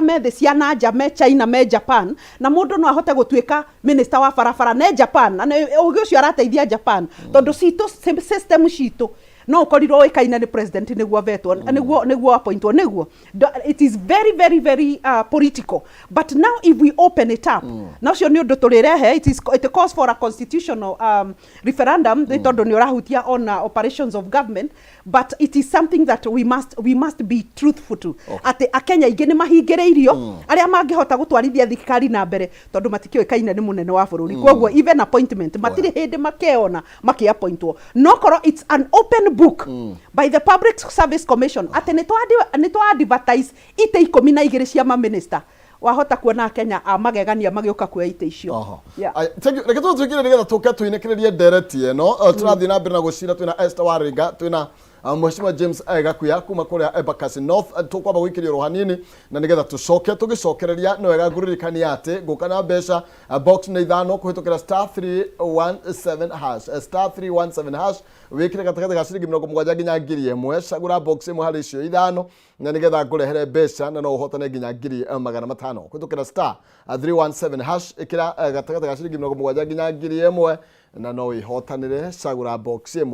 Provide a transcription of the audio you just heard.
me cia nanja me China me Japan na mundu no ahote gutuika minister wa farafara ne Japan na ugi ucio arateithia Japan tondu citu system citu no ukorirwo ikaina ni president niguo vetwo niguo appointwo niguo. It is very political, but now if we open it up now cio ni undu turirehe it calls for a constitutional referendum tondu ni urahutia on operations of government, but it is something that we must be truthful to. Ati akenya ingi ni mahingireirio aria mangihota gutwarithia thirikari na mbere tondu matikio ikaina ni munene wa bururi kwoguo even appointment matiri hindi makeona maki appointwo no koro it's an open book by the Public Service Commission ati ni to advertise ite 12 cia ma minister wahota kuona Kenya magegania magioka kuya ite icio. Thank you. Reketo twikire nigetha tuke tuinekererie ndereti eno turathi na mbere na gucira twina Esther Waringa twina Mheshimiwa James Gakuya kuma kuria Embakasi North tukwamba gwikiria rohanini na nigetha tucoke tugicokereria no wega nguririkani ate gukana mbeca box na ithano kuhitukira *317# *317# wikire gatagata ga ciringi 70 nginya 1000 cagura box imwe hari icio ithano na nigetha ngurehere mbeca na no uhotane nginya 500 kuhitukira *317# ikira gatagata ga ciringi 70 nginya 1000 na no ihotanire cagura box imwe.